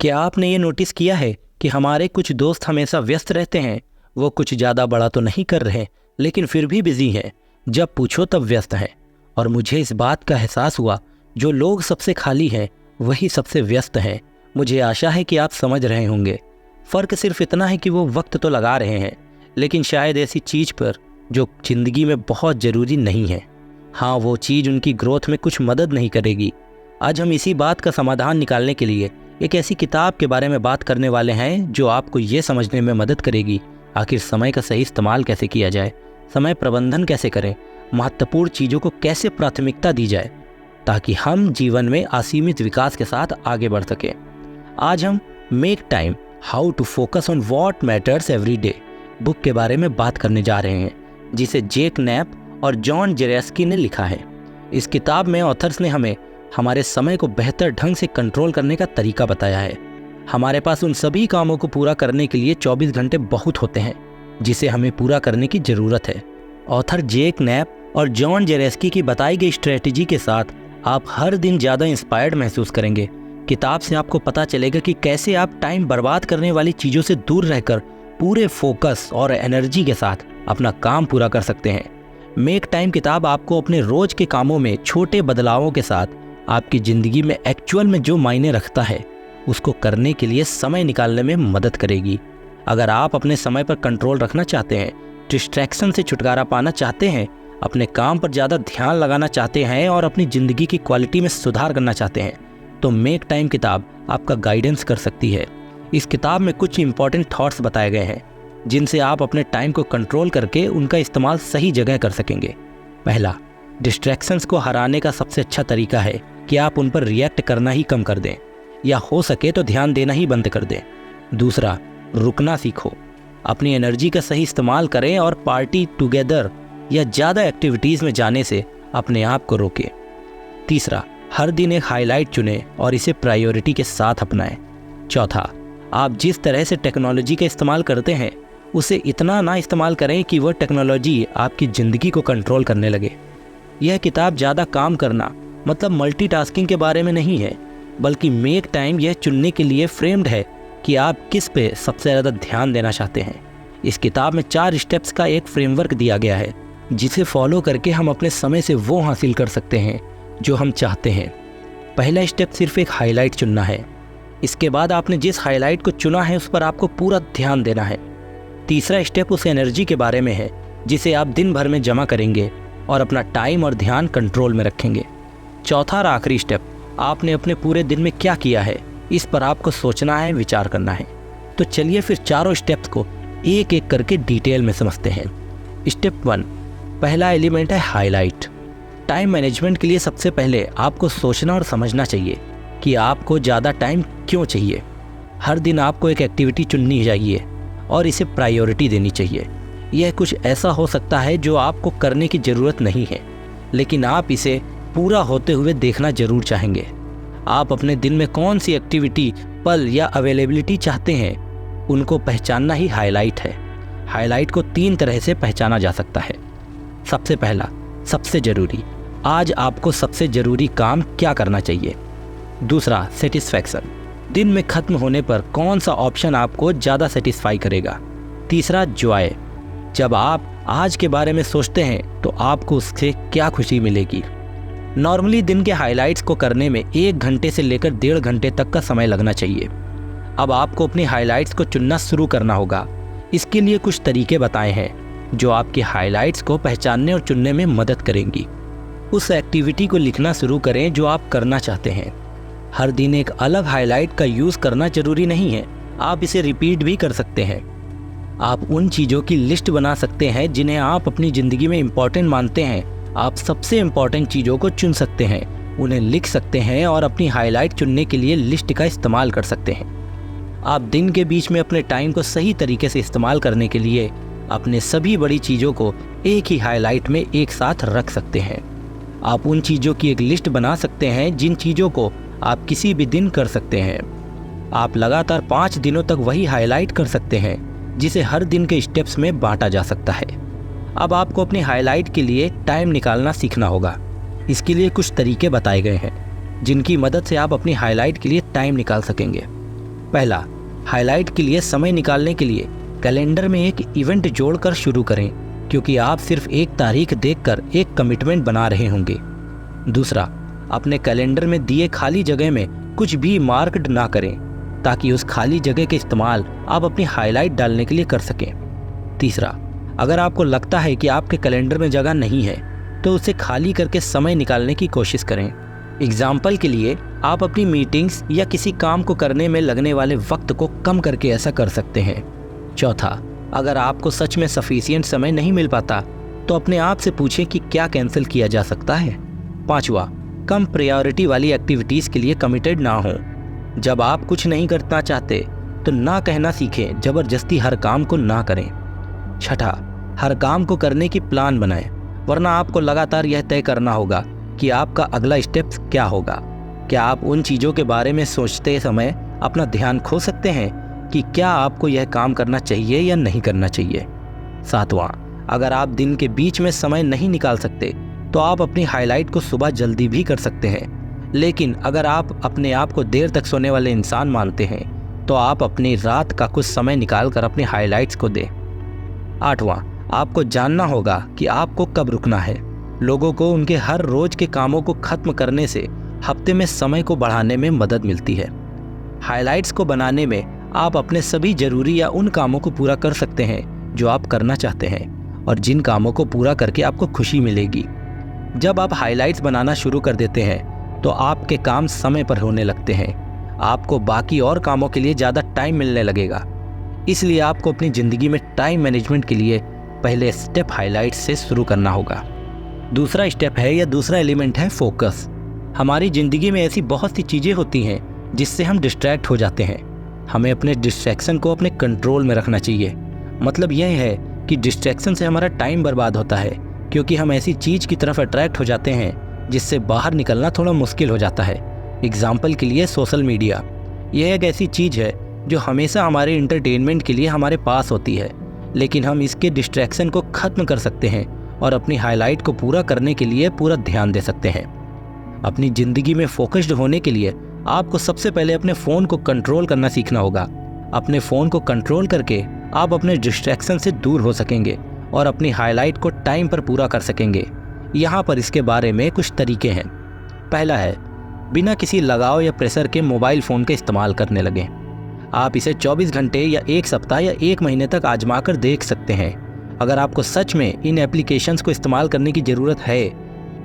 क्या आपने ये नोटिस किया है कि हमारे कुछ दोस्त हमेशा व्यस्त रहते हैं। वो कुछ ज़्यादा बड़ा तो नहीं कर रहे लेकिन फिर भी बिजी हैं। जब पूछो तब व्यस्त हैं। और मुझे इस बात का एहसास हुआ, जो लोग सबसे खाली हैं वही सबसे व्यस्त हैं। मुझे आशा है कि आप समझ रहे होंगे। फ़र्क सिर्फ इतना है कि वो वक्त तो लगा रहे हैं, लेकिन शायद ऐसी चीज़ पर जो ज़िंदगी में बहुत ज़रूरी नहीं है। हाँ, वो चीज़ उनकी ग्रोथ में कुछ मदद नहीं करेगी। आज हम इसी बात का समाधान निकालने के लिए एक ऐसी किताब के बारे में बात करने वाले हैं जो आपको ये समझने में मदद करेगी आखिर समय का सही इस्तेमाल कैसे किया जाए, समय प्रबंधन कैसे करें, महत्वपूर्ण चीज़ों को कैसे प्राथमिकता दी जाए, ताकि हम जीवन में असीमित विकास के साथ आगे बढ़ सकें। आज हम make time, how to focus on what matters every day book के बारे में बात करने जा रहे हैं, जिसे जैक नैप और जॉन जेरेस्की ने लिखा है। इस किताब में ऑथर्स ने हमें हमारे समय को बेहतर ढंग से कंट्रोल करने का तरीका बताया है। हमारे पास उन सभी कामों को पूरा करने के लिए 24 घंटे बहुत होते हैं, जिसे हमें पूरा करने की ज़रूरत है। ऑथर जैक नैप और जॉन जेरेस्की की बताई गई स्ट्रेटजी के साथ आप हर दिन ज़्यादा इंस्पायर्ड महसूस करेंगे। किताब से आपको पता चलेगा कि कैसे आप टाइम बर्बाद करने वाली चीज़ों से दूर रहकर पूरे फोकस और एनर्जी के साथ अपना काम पूरा कर सकते हैं। मेक टाइम किताब आपको अपने रोज के कामों में छोटे बदलावों के साथ आपकी ज़िंदगी में एक्चुअल में जो मायने रखता है उसको करने के लिए समय निकालने में मदद करेगी। अगर आप अपने समय पर कंट्रोल रखना चाहते हैं, डिस्ट्रैक्शन से छुटकारा पाना चाहते हैं, अपने काम पर ज़्यादा ध्यान लगाना चाहते हैं और अपनी ज़िंदगी की क्वालिटी में सुधार करना चाहते हैं, तो मेक टाइम किताब आपका गाइडेंस कर सकती है। इस किताब में कुछ इंपॉर्टेंट थॉट्स बताए गए हैं जिनसे आप अपने टाइम को कंट्रोल करके उनका इस्तेमाल सही जगह कर सकेंगे। पहला, डिस्ट्रैक्शंस को हराने का सबसे अच्छा तरीका है कि आप उन पर रिएक्ट करना ही कम कर दें, या हो सके तो ध्यान देना ही बंद कर दें। दूसरा, रुकना सीखो। अपनी एनर्जी का सही इस्तेमाल करें और पार्टी टुगेदर या ज़्यादा एक्टिविटीज़ में जाने से अपने आप को रोकें। तीसरा, हर दिन एक हाईलाइट चुनें और इसे प्रायोरिटी के साथ अपनाएं। चौथा, आप जिस तरह से टेक्नोलॉजी का इस्तेमाल करते हैं उसे इतना ना इस्तेमाल करें कि वह टेक्नोलॉजी आपकी ज़िंदगी को कंट्रोल करने लगे। यह किताब ज़्यादा काम करना मतलब मल्टीटास्किंग के बारे में नहीं है, बल्कि मेक टाइम यह चुनने के लिए फ्रेम्ड है कि आप किस पे सबसे ज़्यादा ध्यान देना चाहते हैं। इस किताब में 4 स्टेप्स का एक फ्रेमवर्क दिया गया है, जिसे फॉलो करके हम अपने समय से वो हासिल कर सकते हैं जो हम चाहते हैं। पहला स्टेप सिर्फ एक हाईलाइट चुनना है। इसके बाद आपने जिस हाईलाइट को चुना है उस पर आपको पूरा ध्यान देना है। तीसरा स्टेप उस एनर्जी के बारे में है जिसे आप दिन भर में जमा करेंगे और अपना टाइम और ध्यान कंट्रोल में रखेंगे। चौथा और आखिरी स्टेप, आपने अपने पूरे दिन में क्या किया है इस पर आपको सोचना है, विचार करना है। तो चलिए फिर चारों स्टेप्स को एक एक करके डिटेल में समझते हैं। स्टेप 1, पहला एलिमेंट है हाईलाइट। टाइम मैनेजमेंट के लिए सबसे पहले आपको सोचना और समझना चाहिए कि आपको ज़्यादा टाइम क्यों चाहिए। हर दिन आपको एक एक्टिविटी चुननी चाहिए और इसे प्रायोरिटी देनी चाहिए। यह कुछ ऐसा हो सकता है जो आपको करने की ज़रूरत नहीं है, लेकिन आप इसे पूरा होते हुए देखना जरूर चाहेंगे। आप अपने दिन में कौन सी एक्टिविटी, पल या अवेलेबिलिटी चाहते हैं, उनको पहचानना ही हाईलाइट है। हाईलाइट को 3 तरह से पहचाना जा सकता है। सबसे पहला, सबसे ज़रूरी। आज आपको सबसे ज़रूरी काम क्या करना चाहिए। दूसरा, सेटिस्फैक्शन। दिन में ख़त्म होने पर कौन सा ऑप्शन आपको ज़्यादा सेटिस्फाई करेगा। तीसरा, जॉय। जब आप आज के बारे में सोचते हैं तो आपको उससे क्या खुशी मिलेगी। नॉर्मली दिन के हाइलाइट्स को करने में 1 घंटे से लेकर 1.5 घंटे तक का समय लगना चाहिए। अब आपको अपनी हाइलाइट्स को चुनना शुरू करना होगा। इसके लिए कुछ तरीके बताए हैं जो आपके हाइलाइट्स को पहचानने और चुनने में मदद करेंगी। उस एक्टिविटी को लिखना शुरू करें जो आप करना चाहते हैं। हर दिन एक अलग हाइलाइट का यूज़ करना जरूरी नहीं है, आप इसे रिपीट भी कर सकते हैं। आप उन चीज़ों की लिस्ट बना सकते हैं जिन्हें आप अपनी ज़िंदगी में इम्पॉर्टेंट मानते हैं। आप सबसे इम्पॉर्टेंट चीज़ों को चुन सकते हैं, उन्हें लिख सकते हैं और अपनी हाईलाइट चुनने के लिए लिस्ट का इस्तेमाल कर सकते हैं। आप दिन के बीच में अपने टाइम को सही तरीके से इस्तेमाल करने के लिए अपने सभी बड़ी चीज़ों को एक ही हाईलाइट में एक साथ रख सकते हैं। आप उन चीज़ों की एक लिस्ट बना सकते हैं जिन चीज़ों को आप किसी भी दिन कर सकते हैं। आप लगातार 5 दिनों तक वही हाईलाइट कर सकते हैं, जिसे हर दिन के स्टेप्स में बांटा जा सकता है। अब आपको अपनी हाईलाइट के लिए टाइम निकालना सीखना होगा। इसके लिए कुछ तरीके बताए गए हैं जिनकी मदद से आप अपनी हाईलाइट के लिए टाइम निकाल सकेंगे। पहला, हाईलाइट के लिए समय निकालने के लिए कैलेंडर में एक इवेंट जोड़कर शुरू करें, क्योंकि आप सिर्फ एक तारीख देखकर एक कमिटमेंट बना रहे होंगे। दूसरा, अपने कैलेंडर में दिए खाली जगह में कुछ भी मार्क्ड ना करें, ताकि उस खाली जगह के इस्तेमाल आप अपनी हाईलाइट डालने के लिए कर सकें। तीसरा, अगर आपको लगता है कि आपके कैलेंडर में जगह नहीं है तो उसे खाली करके समय निकालने की कोशिश करें। एग्जाम्पल के लिए आप अपनी मीटिंग्स या किसी काम को करने में लगने वाले वक्त को कम करके ऐसा कर सकते हैं। चौथा, अगर आपको सच में सफिशिएंट समय नहीं मिल पाता तो अपने आप से पूछें कि क्या कैंसिल किया जा सकता है। पांचवा, कम प्रायोरिटी वाली एक्टिविटीज़ के लिए कमिटेड ना हो। जब आप कुछ नहीं करना चाहते तो ना कहना सीखें, जबरदस्ती हर काम को ना करें। छठा, हर काम को करने की प्लान बनाएं, वरना आपको लगातार यह तय करना होगा कि आपका अगला स्टेप क्या होगा। क्या आप उन चीज़ों के बारे में सोचते समय अपना ध्यान खो सकते हैं कि क्या आपको यह काम करना चाहिए या नहीं करना चाहिए। सातवां, अगर आप दिन के बीच में समय नहीं निकाल सकते तो आप अपनी हाईलाइट को सुबह जल्दी भी कर सकते हैं, लेकिन अगर आप अपने आप को देर तक सोने वाले इंसान मानते हैं तो आप अपनी रात का कुछ समय निकाल कर अपनी हाईलाइट्स को दें। आठवां, आपको जानना होगा कि आपको कब रुकना है। लोगों को उनके हर रोज के कामों को खत्म करने से हफ्ते में समय को बढ़ाने में मदद मिलती है। हाइलाइट्स को बनाने में आप अपने सभी जरूरी या उन कामों को पूरा कर सकते हैं जो आप करना चाहते हैं और जिन कामों को पूरा करके आपको खुशी मिलेगी। जब आप हाइलाइट्स बनाना शुरू कर देते हैं तो आपके काम समय पर होने लगते हैं। आपको बाकी और कामों के लिए ज़्यादा टाइम मिलने लगेगा। इसलिए आपको अपनी ज़िंदगी में टाइम मैनेजमेंट के लिए पहले स्टेप हाइलाइट्स से शुरू करना होगा। दूसरा स्टेप है या दूसरा एलिमेंट है फोकस। हमारी ज़िंदगी में ऐसी बहुत सी चीज़ें होती हैं जिससे हम डिस्ट्रैक्ट हो जाते हैं। हमें अपने डिस्ट्रैक्शन को अपने कंट्रोल में रखना चाहिए। मतलब यह है कि डिस्ट्रैक्शन से हमारा टाइम बर्बाद होता है, क्योंकि हम ऐसी चीज़ की तरफ अट्रैक्ट हो जाते हैं जिससे बाहर निकलना थोड़ा मुश्किल हो जाता है। एग्जाम्पल के लिए सोशल मीडिया। यह एक ऐसी चीज़ है जो हमेशा हमारे इंटरटेनमेंट के लिए हमारे पास होती है, लेकिन हम इसके डिस्ट्रैक्शन को ख़त्म कर सकते हैं और अपनी हाईलाइट को पूरा करने के लिए पूरा ध्यान दे सकते हैं। अपनी ज़िंदगी में फोकस्ड होने के लिए आपको सबसे पहले अपने फ़ोन को कंट्रोल करना सीखना होगा। अपने फ़ोन को कंट्रोल करके आप अपने डिस्ट्रैक्शन से दूर हो सकेंगे और अपनी हाईलाइट को टाइम पर पूरा कर सकेंगे। यहाँ पर इसके बारे में कुछ तरीके हैं। पहला है, बिना किसी लगाव या प्रेशर के मोबाइल फ़ोन का इस्तेमाल करने लगें। आप इसे 24 घंटे या एक सप्ताह या एक महीने तक आजमा कर देख सकते हैं। अगर आपको सच में इन एप्लीकेशंस को इस्तेमाल करने की ज़रूरत है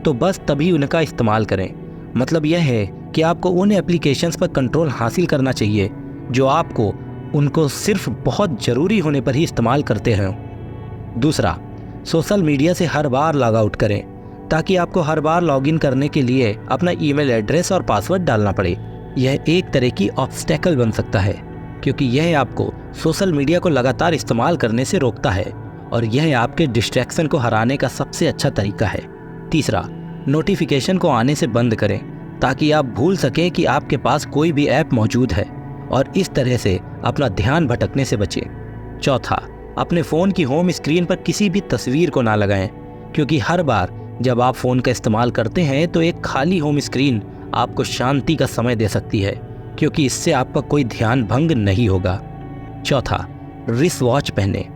तो बस तभी उनका इस्तेमाल करें। मतलब यह है कि आपको उन एप्लीकेशंस पर कंट्रोल हासिल करना चाहिए जो आपको उनको सिर्फ बहुत ज़रूरी होने पर ही इस्तेमाल करते हैं। दूसरा, सोशल मीडिया से हर बार लॉग आउट करें, ताकि आपको हर बार लॉगिन करने के लिए अपना ईमेल एड्रेस और पासवर्ड डालना पड़े। यह एक तरह की ऑब्स्टेकल बन सकता है, क्योंकि यह आपको सोशल मीडिया को लगातार इस्तेमाल करने से रोकता है और यह आपके डिस्ट्रैक्शन को हराने का सबसे अच्छा तरीका है। तीसरा, नोटिफिकेशन को आने से बंद करें, ताकि आप भूल सकें कि आपके पास कोई भी ऐप मौजूद है और इस तरह से अपना ध्यान भटकने से बचें। चौथा, अपने फ़ोन की होम स्क्रीन पर किसी भी तस्वीर को ना लगाएं, क्योंकि हर बार जब आप फ़ोन का इस्तेमाल करते हैं तो एक खाली होम स्क्रीन आपको शांति का समय दे सकती है, क्योंकि इससे आपका कोई ध्यान भंग नहीं होगा। चौथा, रिस्ट वॉच पहने।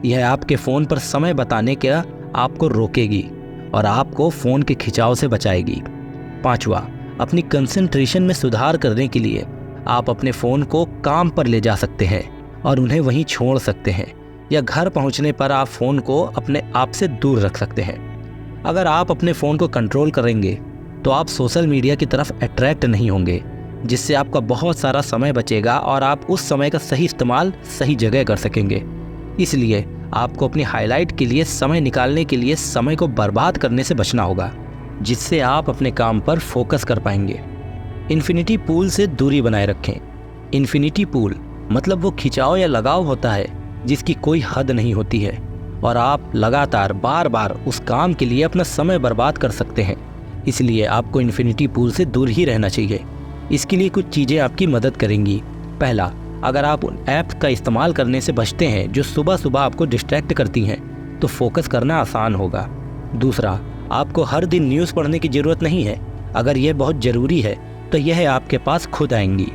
यह आपके फ़ोन पर समय बताने का आपको रोकेगी और आपको फ़ोन के खिंचाव से बचाएगी। पांचवा, अपनी कंसंट्रेशन में सुधार करने के लिए आप अपने फ़ोन को काम पर ले जा सकते हैं और उन्हें वहीं छोड़ सकते हैं, या घर पहुंचने पर आप फ़ोन को अपने आप से दूर रख सकते हैं। अगर आप अपने फ़ोन को कंट्रोल करेंगे तो आप सोशल मीडिया की तरफ अट्रैक्ट नहीं होंगे, जिससे आपका बहुत सारा समय बचेगा और आप उस समय का सही इस्तेमाल सही जगह कर सकेंगे। इसलिए आपको अपनी हाईलाइट के लिए समय निकालने के लिए समय को बर्बाद करने से बचना होगा, जिससे आप अपने काम पर फोकस कर पाएंगे। इन्फिनिटी पूल से दूरी बनाए रखें। इन्फिनिटी पूल मतलब वो खिंचाव या लगाव होता है जिसकी कोई हद नहीं होती है और आप लगातार बार बार उस काम के लिए अपना समय बर्बाद कर सकते हैं। इसलिए आपको इन्फिनिटी पूल से दूर ही रहना चाहिए। इसके लिए कुछ चीज़ें आपकी मदद करेंगी। पहला, अगर आप उन ऐप्स का इस्तेमाल करने से बचते हैं जो सुबह सुबह आपको डिस्ट्रैक्ट करती हैं, तो फोकस करना आसान होगा। दूसरा, आपको हर दिन न्यूज़ पढ़ने की ज़रूरत नहीं है। अगर यह बहुत ज़रूरी है तो यह आपके पास खुद आएंगी।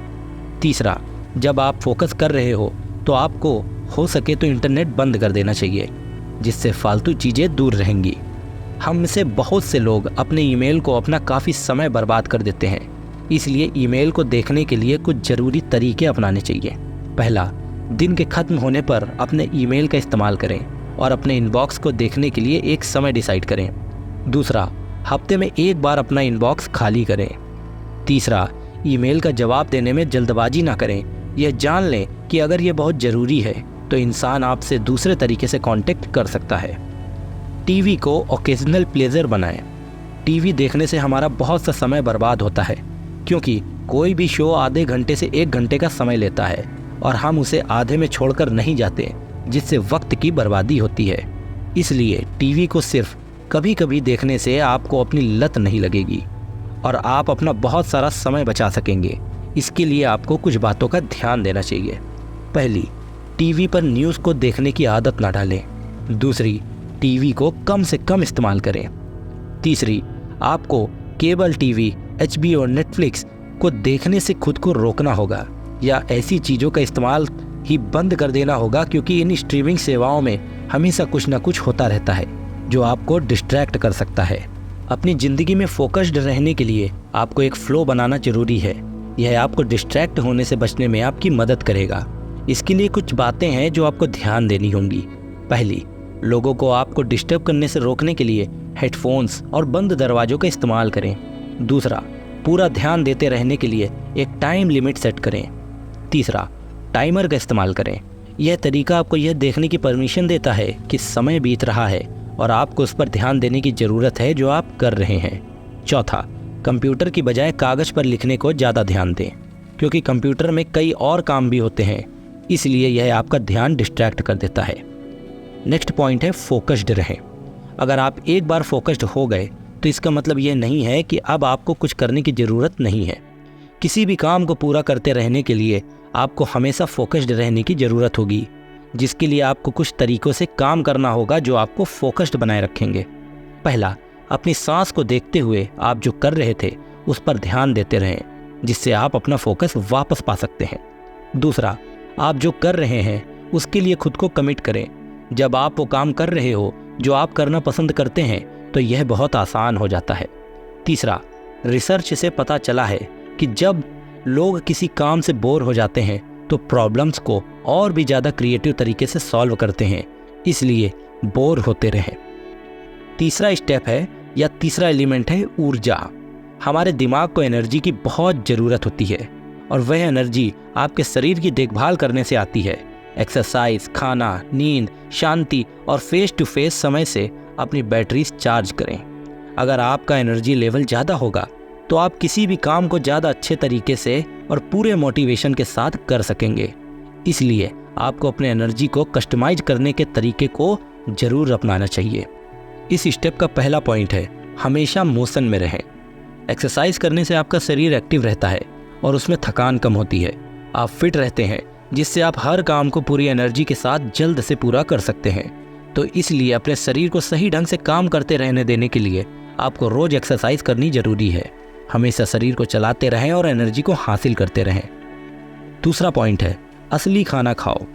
तीसरा, जब आप फोकस कर रहे हो तो आपको हो सके तो इंटरनेट बंद कर देना चाहिए, जिससे फालतू चीज़ें दूर रहेंगी। हम में से बहुत से लोग अपने ईमेल को अपना काफ़ी समय बर्बाद कर देते हैं, इसलिए ईमेल को देखने के लिए कुछ ज़रूरी तरीके अपनाने चाहिए। पहला, दिन के ख़त्म होने पर अपने ईमेल का इस्तेमाल करें और अपने इनबॉक्स को देखने के लिए एक समय डिसाइड करें। दूसरा, हफ्ते में एक बार अपना इनबॉक्स खाली करें। तीसरा, ईमेल का जवाब देने में जल्दबाजी ना करें। यह जान लें कि अगर यह बहुत ज़रूरी है तो इंसान आपसे दूसरे तरीके से कांटेक्ट कर सकता है। टीवी को ओकेजनल प्लेजर बनाएं। टीवी देखने से हमारा बहुत सा समय बर्बाद होता है, क्योंकि कोई भी शो आधे घंटे से 1 घंटे का समय लेता है और हम उसे आधे में छोड़कर नहीं जाते, जिससे वक्त की बर्बादी होती है। इसलिए टीवी को सिर्फ कभी कभी देखने से आपको अपनी लत नहीं लगेगी और आप अपना बहुत सारा समय बचा सकेंगे। इसके लिए आपको कुछ बातों का ध्यान देना चाहिए। पहली, टीवी पर न्यूज़ को देखने की आदत ना डालें। दूसरी, टीवी को कम से कम इस्तेमाल करें। तीसरी, आपको केबल टीवी, HBO और नेटफ्लिक्स को देखने से खुद को रोकना होगा या ऐसी चीज़ों का इस्तेमाल ही बंद कर देना होगा, क्योंकि इन स्ट्रीमिंग सेवाओं में हमेशा कुछ ना कुछ होता रहता है जो आपको डिस्ट्रैक्ट कर सकता है। अपनी ज़िंदगी में फोकस्ड रहने के लिए आपको एक फ्लो बनाना जरूरी है। यह आपको डिस्ट्रैक्ट होने से बचने में आपकी मदद करेगा। इसके लिए कुछ बातें हैं जो आपको ध्यान देनी होंगी। पहली, लोगों को आपको डिस्टर्ब करने से रोकने के लिए हेडफोन्स और बंद दरवाज़ों का इस्तेमाल करें। दूसरा, पूरा ध्यान देते रहने के लिए एक टाइम लिमिट सेट करें। तीसरा, टाइमर का इस्तेमाल करें। यह तरीका आपको यह देखने की परमिशन देता है कि समय बीत रहा है और आपको उस पर ध्यान देने की ज़रूरत है जो आप कर रहे हैं। चौथा, कंप्यूटर की बजाय कागज़ पर लिखने को ज़्यादा ध्यान दें, क्योंकि कंप्यूटर में कई और काम भी होते हैं, इसलिए यह आपका ध्यान डिस्ट्रैक्ट कर देता है। नेक्स्ट पॉइंट है फोकस्ड रहें। अगर आप एक बार फोकस्ड हो गए तो इसका मतलब यह नहीं है कि अब आपको कुछ करने की ज़रूरत नहीं है। किसी भी काम को पूरा करते रहने के लिए आपको हमेशा फोकस्ड रहने की ज़रूरत होगी, जिसके लिए आपको कुछ तरीक़ों से काम करना होगा जो आपको फोकस्ड बनाए रखेंगे। पहला, अपनी सांस को देखते हुए आप जो कर रहे थे उस पर ध्यान देते रहें, जिससे आप अपना फोकस वापस पा सकते हैं। दूसरा, आप जो कर रहे हैं उसके लिए खुद को कमिट करें। जब आप वो काम कर रहे हो जो आप करना पसंद करते हैं तो यह बहुत आसान हो जाता है। तीसरा, रिसर्च से पता चला है कि जब लोग किसी काम से बोर हो जाते हैं तो प्रॉब्लम्स को और भी ज़्यादा क्रिएटिव तरीके से सॉल्व करते हैं, इसलिए बोर होते रहें। तीसरा स्टेप है या तीसरा एलिमेंट है ऊर्जा। हमारे दिमाग को एनर्जी की बहुत ज़रूरत होती है और वह एनर्जी आपके शरीर की देखभाल करने से आती है। एक्सरसाइज, खाना, नींद, शांति और फेस टू फेस समय से अपनी बैटरीज चार्ज करें। अगर आपका एनर्जी लेवल ज़्यादा होगा तो आप किसी भी काम को ज़्यादा अच्छे तरीके से और पूरे मोटिवेशन के साथ कर सकेंगे। इसलिए आपको अपने एनर्जी को कस्टमाइज करने के तरीके को ज़रूर अपनाना चाहिए। इस स्टेप का पहला पॉइंट है हमेशा मोशन में रहें। एक्सरसाइज करने से आपका शरीर एक्टिव रहता है और उसमें थकान कम होती है। आप फिट रहते हैं, जिससे आप हर काम को पूरी एनर्जी के साथ जल्द से पूरा कर सकते हैं। तो इसलिए अपने शरीर को सही ढंग से काम करते रहने देने के लिए आपको रोज़ एक्सरसाइज करनी ज़रूरी है। हमेशा शरीर को चलाते रहें और एनर्जी को हासिल करते रहें। दूसरा पॉइंट है असली खाना खाओ।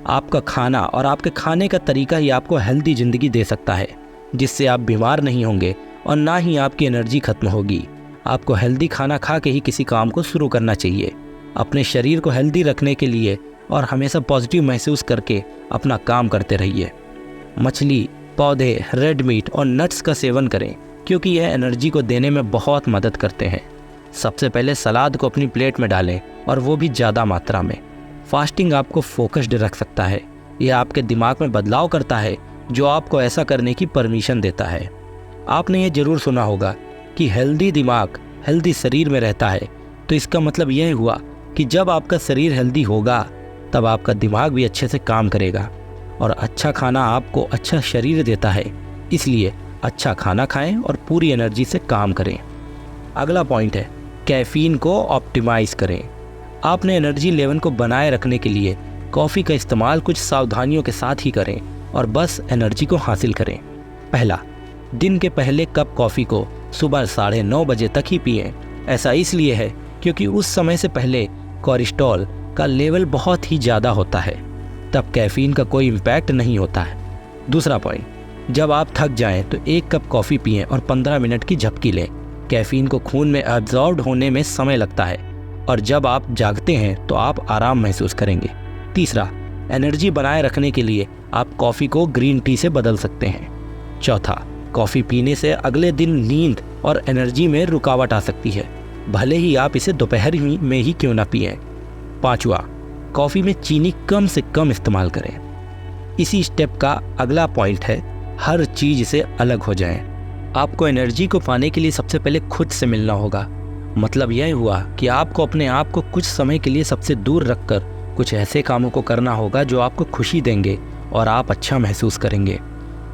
आपका खाना और आपके खाने का तरीका ही आपको हेल्दी ज़िंदगी दे सकता है, जिससे आप बीमार नहीं होंगे और ना ही आपकी एनर्जी खत्म होगी। आपको हेल्दी खाना खा के ही किसी काम को शुरू करना चाहिए। अपने शरीर को हेल्दी रखने के लिए और हमेशा पॉजिटिव महसूस करके अपना काम करते रहिए। मछली, पौधे, रेड मीट और नट्स का सेवन करें, क्योंकि यह एनर्जी को देने में बहुत मदद करते हैं। सबसे पहले सलाद को अपनी प्लेट में डालें और वो भी ज़्यादा मात्रा में। फास्टिंग आपको फोकस्ड रख सकता है। यह आपके दिमाग में बदलाव करता है जो आपको ऐसा करने की परमिशन देता है। आपने ये ज़रूर सुना होगा कि हेल्दी दिमाग हेल्दी शरीर में रहता है। तो इसका मतलब यह हुआ कि जब आपका शरीर हेल्दी होगा तब आपका दिमाग भी अच्छे से काम करेगा और अच्छा खाना आपको अच्छा शरीर देता है। इसलिए अच्छा खाना खाएं और पूरी एनर्जी से काम करें। अगला पॉइंट है कैफ़ीन को ऑप्टिमाइज़ करें। आपने एनर्जी लेवल को बनाए रखने के लिए कॉफ़ी का इस्तेमाल कुछ सावधानियों के साथ ही करें और बस एनर्जी को हासिल करें। पहला, दिन के पहले कप कॉफ़ी को सुबह 9:30 बजे तक ही पिएं। ऐसा इसलिए है क्योंकि उस समय से पहले कोलेस्ट्रॉल का लेवल बहुत ही ज़्यादा होता है, तब कैफीन का कोई इम्पैक्ट नहीं होता है। दूसरा पॉइंट, जब आप थक जाएं तो 1 कप कॉफ़ी पिएं और 15 मिनट की झपकी लें। कैफीन को खून में एब्जॉर्ब होने में समय लगता है और जब आप जागते हैं तो आप आराम महसूस करेंगे। तीसरा, एनर्जी बनाए रखने के लिए आप कॉफ़ी को ग्रीन टी से बदल सकते हैं। चौथा, कॉफ़ी पीने से अगले दिन नींद और एनर्जी में रुकावट आ सकती है, भले ही आप इसे दोपहर में ही क्यों ना पिएं। पांचवा, कॉफ़ी में चीनी कम से कम इस्तेमाल करें। इसी स्टेप का अगला पॉइंट है, हर चीज़ से अलग हो जाएं। आपको एनर्जी को पाने के लिए सबसे पहले खुद से मिलना होगा। मतलब यह हुआ कि आपको अपने आप को कुछ समय के लिए सबसे दूर रखकर कुछ ऐसे कामों को करना होगा जो आपको खुशी देंगे और आप अच्छा महसूस करेंगे।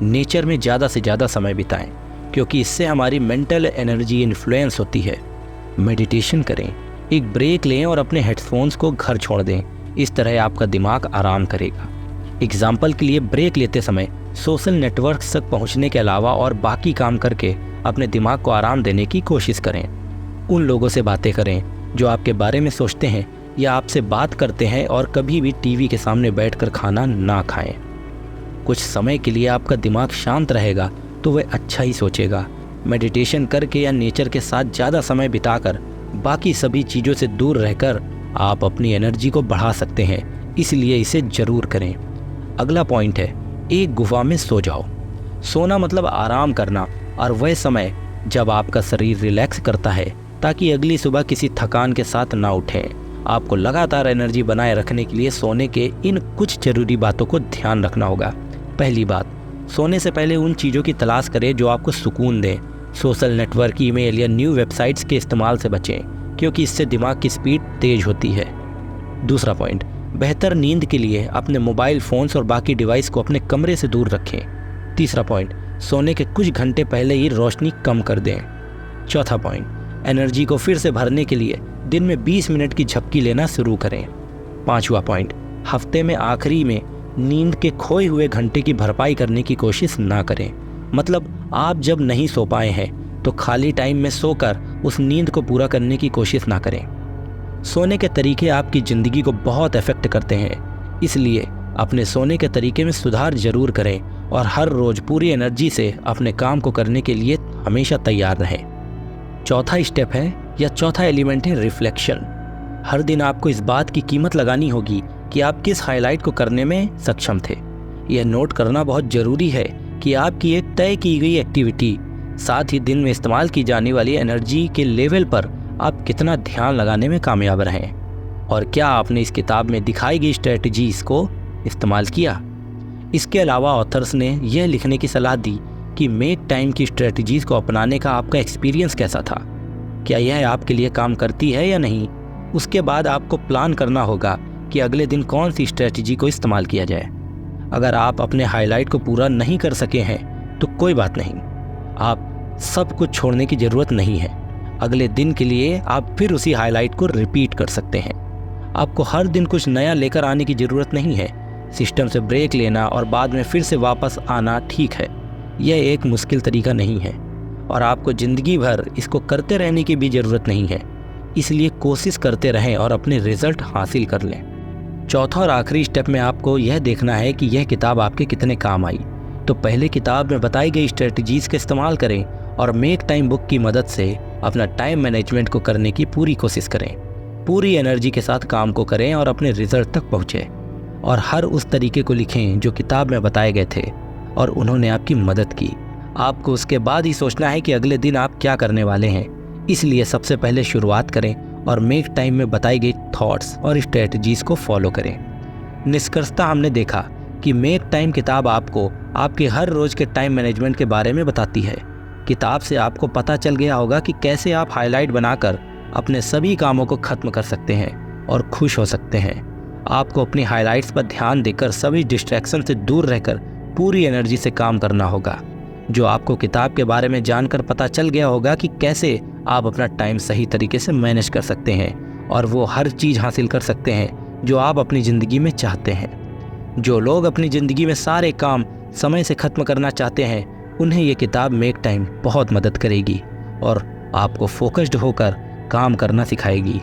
नेचर में ज़्यादा से ज़्यादा समय बिताएं, क्योंकि इससे हमारी मेंटल एनर्जी इन्फ्लुएंस होती है। मेडिटेशन करें, एक ब्रेक लें और अपने हेडफोन्स को घर छोड़ दें। इस तरह आपका दिमाग आराम करेगा। एग्जाम्पल के लिए, ब्रेक लेते समय सोशल नेटवर्क्स तक पहुंचने के अलावा और बाकी काम करके अपने दिमाग को आराम देने की कोशिश करें। उन लोगों से बातें करें जो आपके बारे में सोचते हैं या आपसे बात करते हैं, और कभी भी टीवी के सामने बैठकर खाना ना खाएं। कुछ समय के लिए आपका दिमाग शांत रहेगा तो वह अच्छा ही सोचेगा। मेडिटेशन करके या नेचर के साथ ज़्यादा समय बिताकर बाकी सभी चीज़ों से दूर रहकर आप अपनी एनर्जी को बढ़ा सकते हैं, इसलिए इसे ज़रूर करें। अगला पॉइंट है, एक गुफा में सो जाओ। सोना मतलब आराम करना, और वह समय जब आपका शरीर रिलैक्स करता है ताकि अगली सुबह किसी थकान के साथ ना उठें। आपको लगातार एनर्जी बनाए रखने के लिए सोने के इन कुछ जरूरी बातों को ध्यान रखना होगा। पहली बात, सोने से पहले उन चीज़ों की तलाश करें जो आपको सुकून दें। सोशल नेटवर्क, ईमेल या न्यू वेबसाइट्स के इस्तेमाल से बचें, क्योंकि इससे दिमाग की स्पीड तेज होती है। दूसरा पॉइंट, बेहतर नींद के लिए अपने मोबाइल फ़ोन्स और बाकी डिवाइस को अपने कमरे से दूर रखें। तीसरा पॉइंट, सोने के कुछ घंटे पहले ही रोशनी कम कर दें। चौथा पॉइंट, एनर्जी को फिर से भरने के लिए दिन में 20 मिनट की झपकी लेना शुरू करें। पांचवा पॉइंट, हफ्ते में आखिरी में नींद के खोए हुए घंटे की भरपाई करने की कोशिश ना करें। मतलब आप जब नहीं सो पाए हैं तो खाली टाइम में सोकर उस नींद को पूरा करने की कोशिश ना करें। सोने के तरीके आपकी ज़िंदगी को बहुत अफेक्ट करते हैं, इसलिए अपने सोने के तरीके में सुधार जरूर करें और हर रोज़ पूरी एनर्जी से अपने काम को करने के लिए हमेशा तैयार रहें। चौथा स्टेप है या चौथा एलिमेंट है रिफ्लेक्शन। हर दिन आपको इस बात की कीमत लगानी होगी कि आप किस हाईलाइट को करने में सक्षम थे। यह नोट करना बहुत ज़रूरी है कि आपकी एक तय की गई एक्टिविटी, साथ ही दिन में इस्तेमाल की जाने वाली एनर्जी के लेवल पर आप कितना ध्यान लगाने में कामयाब रहें, और क्या आपने इस किताब में दिखाई गई स्ट्रेटजीज को इस्तेमाल किया। इसके अलावा ऑथर्स ने यह लिखने की सलाह दी कि मेक टाइम की स्ट्रेटजीज को अपनाने का आपका एक्सपीरियंस कैसा था, क्या यह आपके लिए काम करती है या नहीं। उसके बाद आपको प्लान करना होगा कि अगले दिन कौन सी स्ट्रेटजी को इस्तेमाल किया जाए। अगर आप अपने हाईलाइट को पूरा नहीं कर सके हैं तो कोई बात नहीं, आप सब कुछ छोड़ने की ज़रूरत नहीं है। अगले दिन के लिए आप फिर उसी हाईलाइट को रिपीट कर सकते हैं। आपको हर दिन कुछ नया लेकर आने की ज़रूरत नहीं है। सिस्टम से ब्रेक लेना और बाद में फिर से वापस आना ठीक है, यह एक मुश्किल तरीका नहीं है और आपको ज़िंदगी भर इसको करते रहने की भी ज़रूरत नहीं है। इसलिए कोशिश करते रहें और अपने रिजल्ट हासिल कर लें। चौथा और आखिरी स्टेप में आपको यह देखना है कि यह किताब आपके कितने काम आई। तो पहले किताब में बताई गई स्ट्रेटजीज़ का इस्तेमाल करें और मेक टाइम बुक की मदद से अपना टाइम मैनेजमेंट को करने की पूरी कोशिश करें। पूरी एनर्जी के साथ काम को करें और अपने रिजल्ट तक पहुँचें, और हर उस तरीके को लिखें जो किताब में बताए गए थे और उन्होंने आपकी मदद की। आपको उसके बाद ही सोचना है कि अगले दिन आप क्या करने वाले हैं। इसलिए सबसे पहले शुरुआत करें और मेक टाइम में बताई गई थॉट्स और स्ट्रेटजीज को फॉलो करें। निष्कर्षतः हमने देखा कि मेक टाइम किताब आपको आपके हर रोज़ के टाइम मैनेजमेंट के बारे में बताती है। किताब से आपको पता चल गया होगा कि कैसे आप हाईलाइट बनाकर अपने सभी कामों को ख़त्म कर सकते हैं और खुश हो सकते हैं। आपको अपनी हाईलाइट्स पर ध्यान देकर सभी डिस्ट्रैक्शन से दूर रहकर पूरी एनर्जी से काम करना होगा। जो आपको किताब के बारे में जानकर पता चल गया होगा कि कैसे आप अपना टाइम सही तरीके से मैनेज कर सकते हैं और वो हर चीज़ हासिल कर सकते हैं जो आप अपनी ज़िंदगी में चाहते हैं। जो लोग अपनी ज़िंदगी में सारे काम समय से ख़त्म करना चाहते हैं, उन्हें ये किताब मेक टाइम बहुत मदद करेगी और आपको फोकस्ड होकर काम करना सिखाएगी।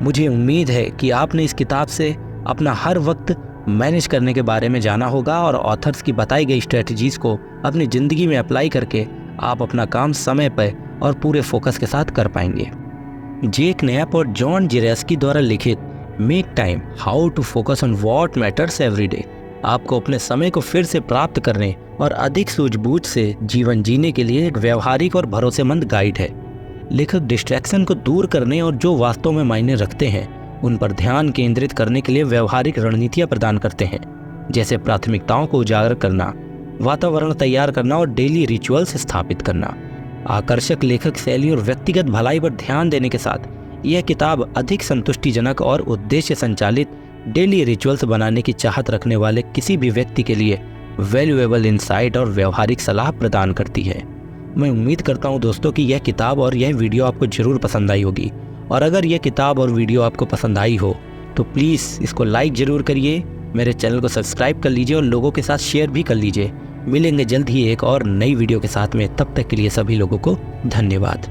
मुझे उम्मीद है कि आपने इस किताब से अपना हर वक्त मैनेज करने के बारे में जाना होगा और ऑथर्स की बताई गई स्ट्रेटजीज को अपनी ज़िंदगी में अप्लाई करके आप अपना काम समय पर और पूरे फोकस के साथ कर पाएंगे। जेक नैप और जॉन जिरेस्की द्वारा लिखित make time how to focus on what matters every day आपको अपने समय को फिर से प्राप्त करने और अधिक सूझबूझ से जीवन जीने के लिए एक व्यवहारिक और भरोसेमंद गाइड है। लेखक डिस्ट्रैक्शन को दूर करने और जो वास्तव में मायने रखते हैं उन पर ध्यान केंद्रित करने के लिए व्यवहारिक रणनीतियां प्रदान करते हैं, जैसे प्राथमिकताओं को उजागर करना, वातावरण तैयार करना और डेली रिचुअल्स स्थापित करना। आकर्षक लेखक शैली और व्यक्तिगत भलाई पर ध्यान देने के साथ यह किताब अधिक संतुष्टिजनक और उद्देश्य संचालित डेली रिचुअल्स बनाने की चाहत रखने वाले किसी भी व्यक्ति के लिए वैल्यूएबल इंसाइट और व्यवहारिक सलाह प्रदान करती है। मैं उम्मीद करता हूं दोस्तों कि यह किताब और यह वीडियो आपको जरूर पसंद आई होगी, और अगर यह किताब और वीडियो आपको पसंद आई हो तो प्लीज़ इसको लाइक ज़रूर करिए, मेरे चैनल को सब्सक्राइब कर लीजिए और लोगों के साथ शेयर भी कर लीजिए। मिलेंगे जल्द ही एक और नई वीडियो के साथ में, तब तक के लिए सभी लोगों को धन्यवाद।